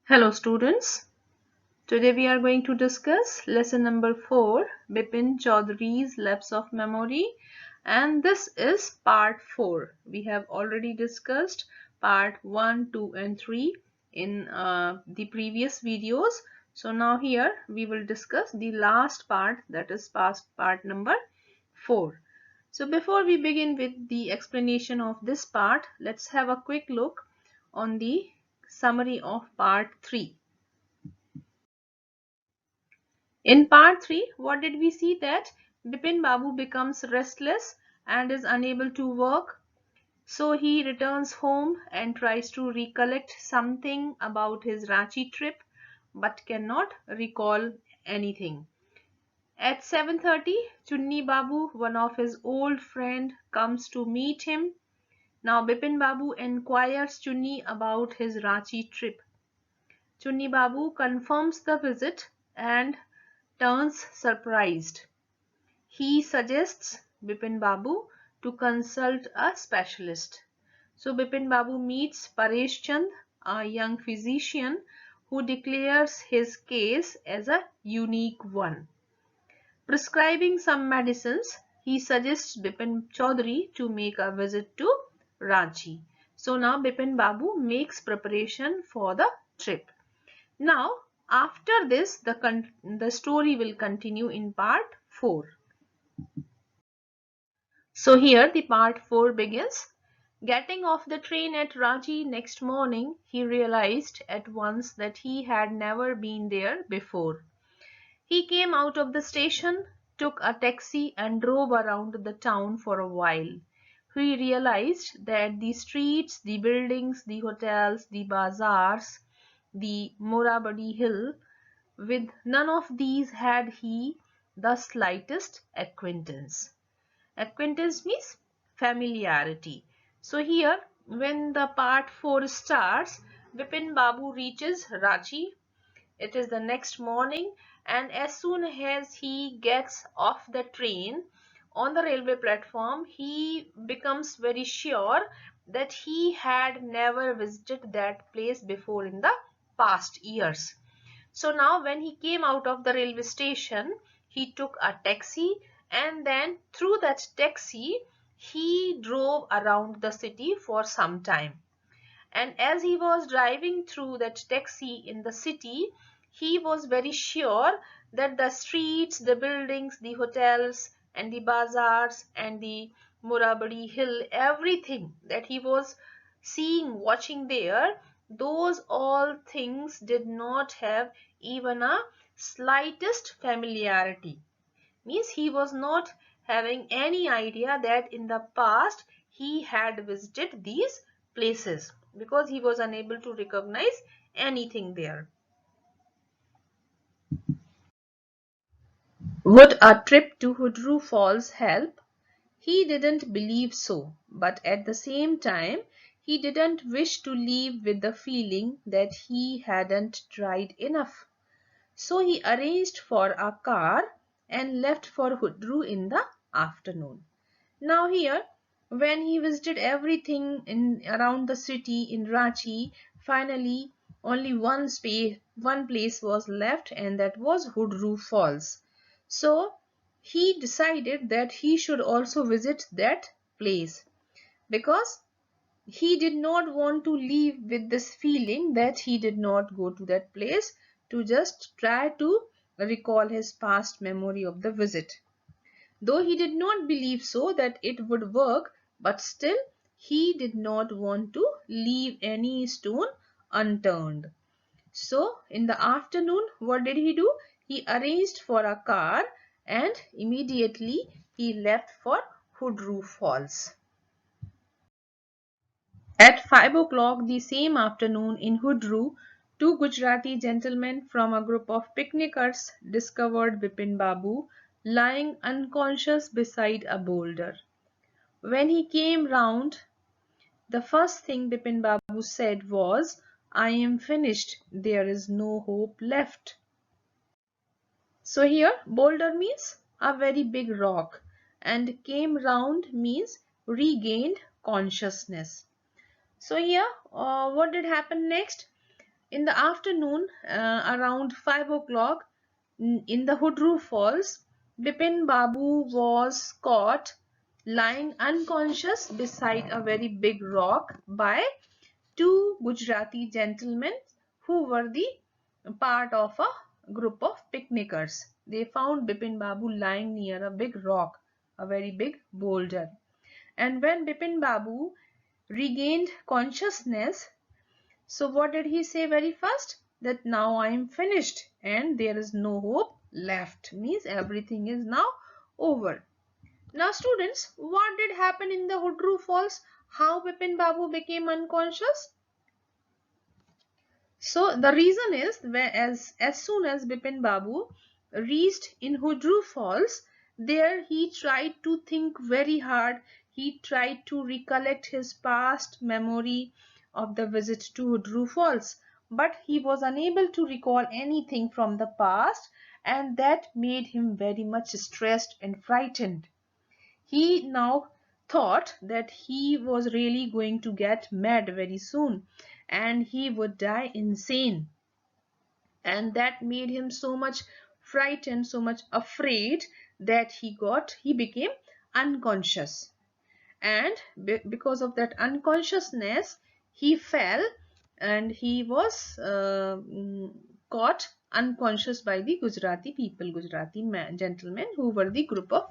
Hello students, today we are going to discuss lesson number 4, Bipin Chaudhary's Lapse of Memory, and this is part 4. We have already discussed part 1, 2 and 3 in the previous videos. So now here we will discuss the last part, that is part number 4. So before we begin with the explanation of this part, let's have a quick look on the summary of part 3. In part 3, what did we see? That Bipin Babu becomes restless and is unable to work. So he returns home and tries to recollect something about his Ranchi trip but cannot recall anything. At 7:30, Chunni Babu, one of his old friend, comes to meet him. Now Bipin Babu inquires Chunni about his Ranchi trip. Chunni Babu confirms the visit and turns surprised. He suggests Bipin Babu to consult a specialist. So Bipin Babu meets Paresh Chand, a young physician who declares his case as a unique one. Prescribing some medicines, he suggests Bipin Chaudhary to make a visit to Ranchi. So now Bipin Babu makes preparation for the trip. Now after this the story will continue in part 4. So here the part 4 begins. Getting off the train at Ranchi next morning, he realized at once that he had never been there before. He came out of the station, took a taxi and drove around the town for a while. He realized that the streets, the buildings, the hotels, the bazaars, the Morabadi Hill, with none of these had he the slightest acquaintance. Acquaintance means familiarity. So here when the part 4 starts, Bipin Babu reaches Ranchi. It is the next morning, and as soon as he gets off the train on the railway platform, he becomes very sure that he had never visited that place before in the past years. So now when he came out of the railway station, he took a taxi, and then through that taxi he drove around the city for some time. And as he was driving through that taxi in the city, he was very sure that the streets, the buildings, the hotels and the bazaars and the Murabadi Hill, everything that he was seeing, watching there, those all things did not have even a slightest familiarity. Means he was not having any idea that in the past he had visited these places, because he was unable to recognize anything there. Would a trip to Hudru Falls help? He didn't believe so, but at the same time, he didn't wish to leave with the feeling that he hadn't tried enough. So he arranged for a car and left for Hudru in the afternoon. Now here, when he visited everything in around the city in Ranchi, finally only one place was left, and that was Hudru Falls. So he decided that he should also visit that place, because he did not want to leave with this feeling that he did not go to that place to just try to recall his past memory of the visit. Though he did not believe so that it would work, but still he did not want to leave any stone unturned. So in the afternoon, what did he do? He arranged for a car and immediately he left for Hudru Falls. At 5 o'clock the same afternoon in Hudru, two Gujarati gentlemen from a group of picnickers discovered Bipin Babu lying unconscious beside a boulder. When he came round, the first thing Bipin Babu said was, "I am finished, there is no hope left." So here boulder means a very big rock, and came round means regained consciousness. So here what did happen next? In the afternoon, around 5 o'clock, in the Hudru Falls, Bipin Babu was caught lying unconscious beside a very big rock by two Gujarati gentlemen who were the part of a group of picnickers. They found Bipin Babu lying near a big rock, a very big boulder. And when Bipin Babu regained consciousness, so what did he say very first? That now I am finished and there is no hope left. Means everything is now over. Now students, what did happen in the Hudru Falls? How Bipin Babu became unconscious? So the reason is as soon as Bipin Babu reached in Hudru Falls, there he tried to think very hard. He tried to recollect his past memory of the visit to Hudru Falls, but he was unable to recall anything from the past, and that made him very much stressed and frightened. He now thought that he was really going to get mad very soon and he would die insane. And that made him so much frightened, so much afraid that he became unconscious. And because of that unconsciousness, he fell and he was caught unconscious by the Gujarati people, gentlemen who were the group of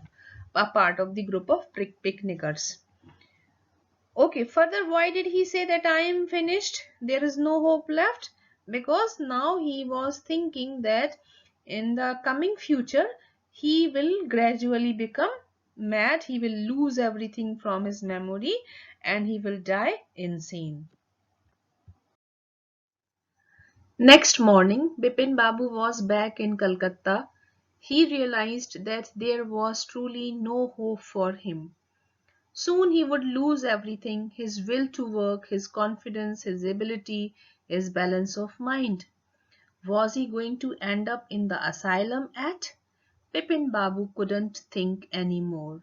a part of the group of picnickers. Okay, further, why did he say that I am finished? There is no hope left? Because now he was thinking that in the coming future, he will gradually become mad, he will lose everything from his memory, and he will die insane. Next morning, Bipin Babu was back in Calcutta. He realized that there was truly no hope for him. Soon he would lose everything, his will to work, his confidence, his ability, his balance of mind. Was he going to end up in the asylum at? Bipin Babu couldn't think anymore.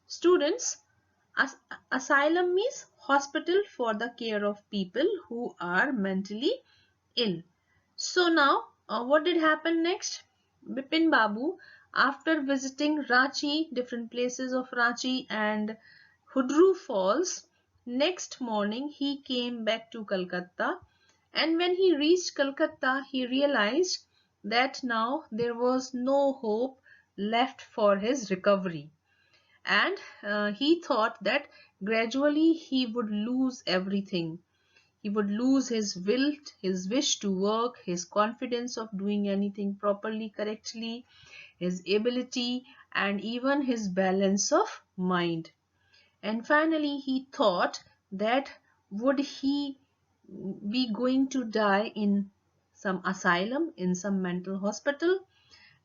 Students, as asylum means hospital for the care of people who are mentally ill. So now, what did happen next? Bipin Babu, after visiting Ranchi, different places of Ranchi and Hudru Falls, next morning he came back to Calcutta, and when he reached Calcutta, he realized that now there was no hope left for his recovery, and he thought that gradually he would lose everything. He would lose his will, his wish to work, his confidence of doing anything properly, correctly, his ability, and even his balance of mind. And finally, he thought that would he be going to die in some asylum, in some mental hospital?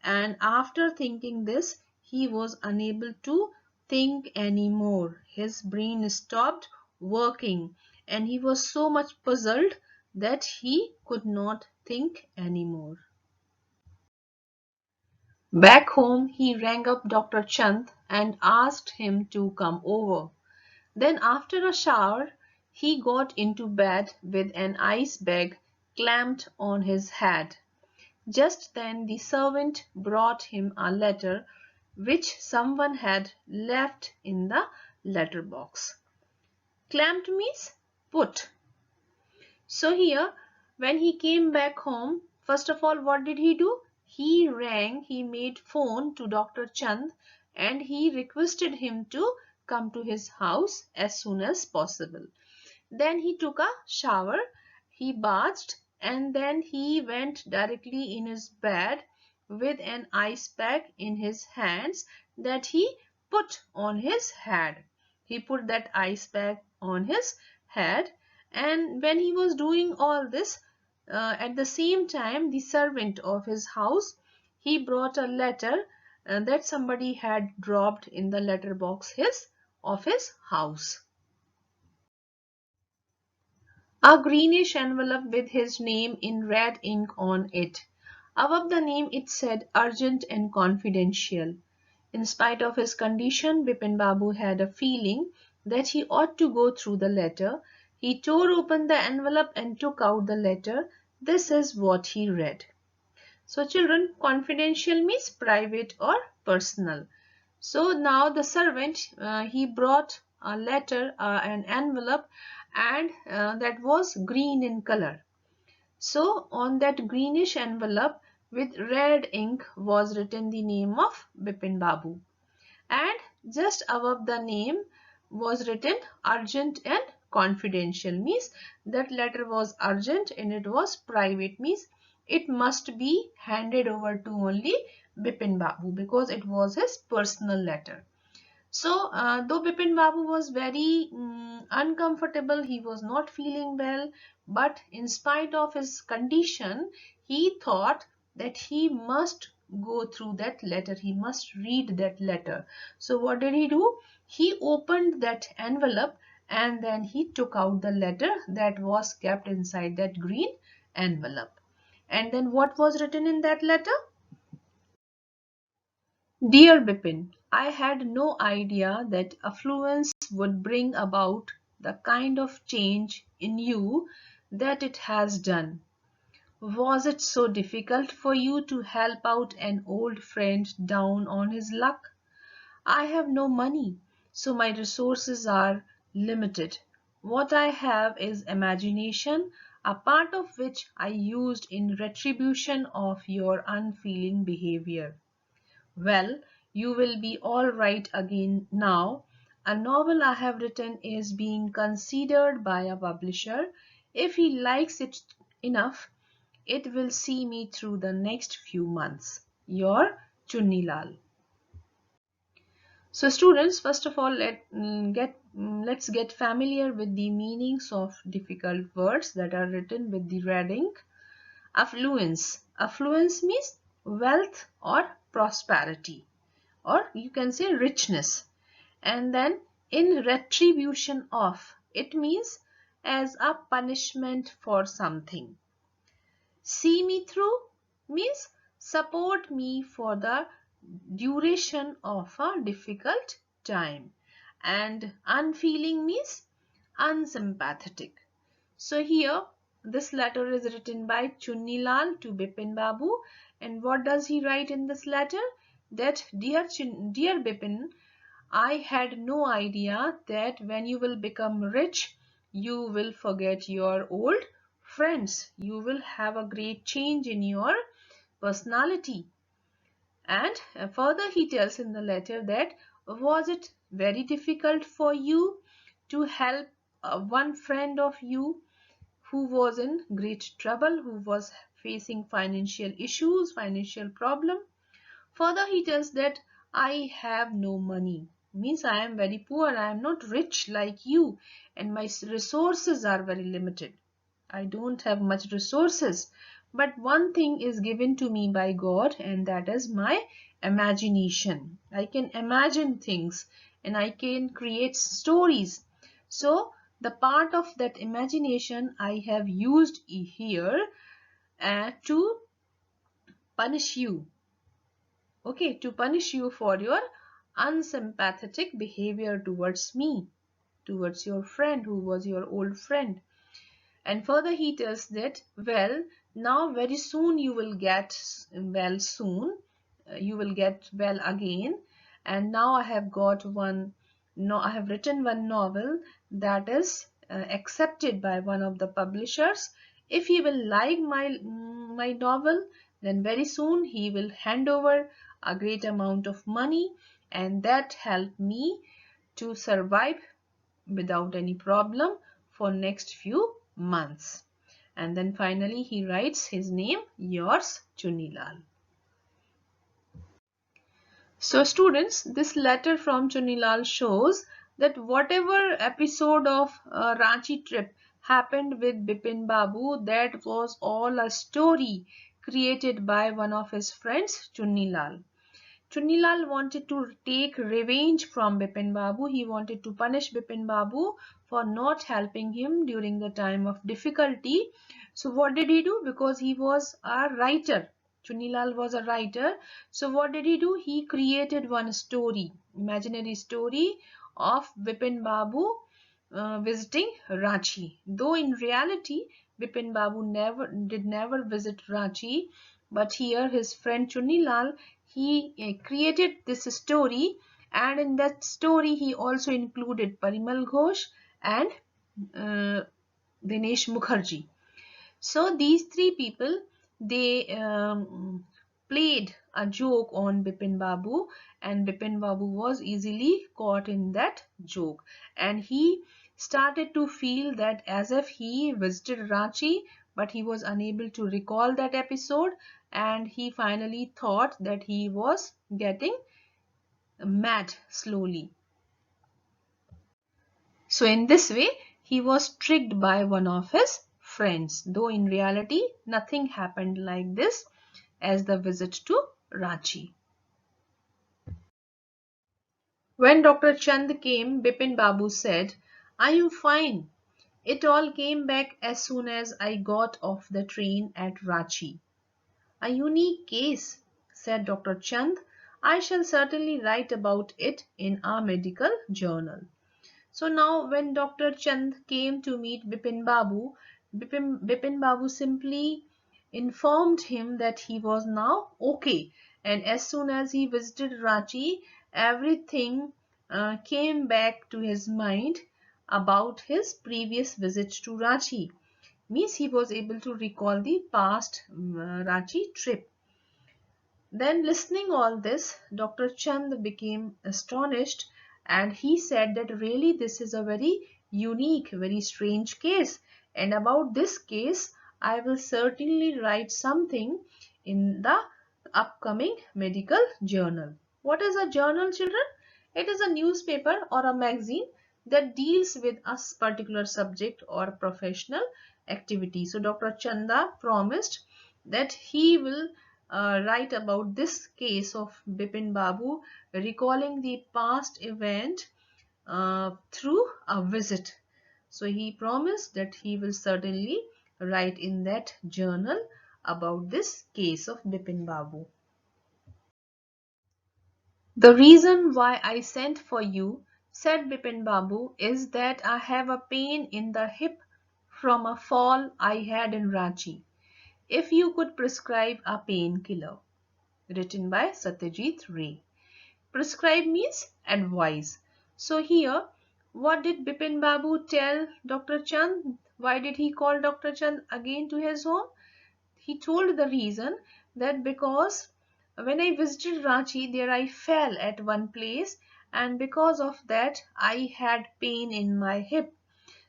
And after thinking this, he was unable to think anymore. His brain stopped working and he was so much puzzled that he could not think anymore. Back home, he rang up Dr. Chand and asked him to come over. Then after a shower, he got into bed with an ice bag clamped on his head. Just then the servant brought him a letter which someone had left in the letter box. Clamped means put. So here, when he came back home, first of all, what did he do? He made phone to Dr. Chand and he requested him to come to his house as soon as possible. Then he took a shower, he bathed, and then he went directly in his bed with an ice pack in his hands that he put on his head. He put that ice pack on his head, and when he was doing all this, at the same time, the servant of his house, he brought a letter that somebody had dropped in the letter box of his house. A greenish envelope with his name in red ink on it. Above the name it said urgent and confidential. In spite of his condition, Bipin Babu had a feeling that he ought to go through the letter. He tore open the envelope and took out the letter. This is what he read. So children, confidential means private or personal. So now the servant, he brought a letter, an envelope, and that was green in color. So on that greenish envelope with red ink was written the name of Bipin Babu, and just above the name was written urgent and confidential, means that letter was urgent and it was private, means it must be handed over to only Bipin Babu because it was his personal letter. So, though Bipin Babu was very uncomfortable, he was not feeling well, but in spite of his condition, he thought that he must go through that letter, he must read that letter. So, what did he do? He opened that envelope and then he took out the letter that was kept inside that green envelope. And then what was written in that letter? Dear Bipin, I had no idea that affluence would bring about the kind of change in you that it has done. Was it so difficult for you to help out an old friend down on his luck? I have no money, so my resources are limited. What I have is imagination, a part of which I used in retribution of your unfeeling behavior. Well, you will be all right again now. A novel I have written is being considered by a publisher. If he likes it enough, it will see me through the next few months. Your Chunni Lal. So students, first of all, let's get familiar with the meanings of difficult words that are written with the red ink. Affluence. Affluence means wealth or prosperity, or you can say richness. And then in retribution of, it means as a punishment for something. See me through means support me for the duration of a difficult time. And unfeeling means unsympathetic. So here this letter is written by Chunni Lal to Bipin Babu, and what does he write in this letter? That dear Bipin, I had no idea that when you will become rich, you will forget your old friends. You will have a great change in your personality. And further he tells in the letter that was it very difficult for you to help one friend of you who was in great trouble, who was facing financial issues, financial problem. Further, he tells that I have no money, means I am very poor, I am not rich like you, and my resources are very limited. I don't have much resources, but one thing is given to me by God, and that is my imagination. I can imagine things and I can create stories. So, the part of that imagination I have used here to punish you, okay, to punish you for your unsympathetic behavior towards me, towards your friend who was your old friend. And further he tells that, well, now very soon you will get well soon, you will get well again, and now I have got one, no, I have written one novel that is accepted by one of the publishers. If he will like my novel, then very soon he will hand over a great amount of money, and that help me to survive without any problem for next few months. And then finally he writes his name, yours Chunni Lal. So students, this letter from Chunni Lal shows that whatever episode of Ranchi trip happened with Bipin Babu, that was all a story created by one of his friends, Chunni Lal. Chunni Lal wanted to take revenge from Bipin Babu. He wanted to punish Bipin Babu for not helping him during the time of difficulty. So what did he do? Because he was a writer. Chunni Lal was a writer. So what did he do? He created one story, imaginary story of Bipin Babu, visiting Ranchi. Though in reality, Bipin Babu never visit Ranchi, but here his friend Chunilal, he created this story, and in that story he also included Parimal Ghosh and uh, Dinesh Mukherjee. So these three people, they played a joke on Bipin Babu, and Bipin Babu was easily caught in that joke, and he started to feel that as if he visited Ranchi, but he was unable to recall that episode, and he finally thought that he was getting mad slowly. So in this way, he was tricked by one of his friends, though in reality nothing happened like this as the visit to Ranchi. When Dr. Chand came, Bipin Babu said, "I am fine. It all came back as soon as I got off the train at Ranchi." "A unique case," said Dr. Chand. "I shall certainly write about it in our medical journal." So now when Dr. Chand came to meet Bipin Babu, Bipin Babu simply informed him that he was now okay. And as soon as he visited Ranchi, everything came back to his mind about his previous visit to Ranchi. Means he was able to recall the past Ranchi trip. Then listening all this, Dr. Chand became astonished, and he said that really this is a very unique, very strange case, and about this case I will certainly write something in the upcoming medical journal. What is a journal, children? It is a newspaper or a magazine that deals with a particular subject or professional activity. So Dr. Chanda promised that he will write about this case of Bipin Babu, recalling the past event through a visit. So he promised that he will certainly write in that journal about this case of Bipin Babu. "The reason why I sent for you," said Bipin Babu, "is that I have a pain in the hip from a fall I had in Ranchi. If you could prescribe a painkiller." Written by Satyajit Ray. Prescribe means advise. So here, what did Bipin Babu tell Dr. Chand? Why did he call Dr. Chand again to his home? He told the reason that because when I visited Ranchi, there I fell at one place, and because of that I had pain in my hip.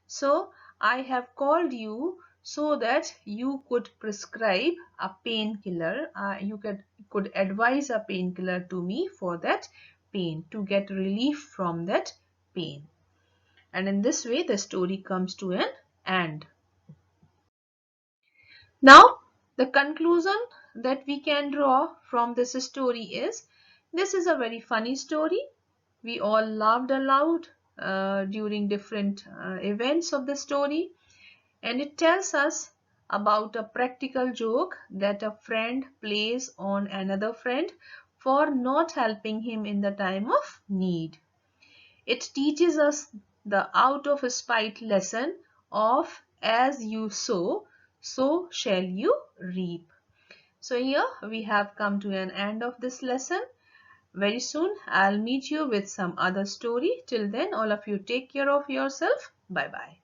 So I have called you so that you could prescribe a painkiller. You could advise a painkiller to me for that pain, to get relief from that pain. And in this way the story comes to an end. Now, the conclusion that we can draw from this story is, this is a very funny story. We all laughed aloud during different events of the story, and it tells us about a practical joke that a friend plays on another friend for not helping him in the time of need. It teaches us the out of spite lesson of as you sow, so shall you reap. So here we have come to an end of this lesson. Very soon I'll meet you with some other story. Till then, all of you take care of yourself. Bye bye.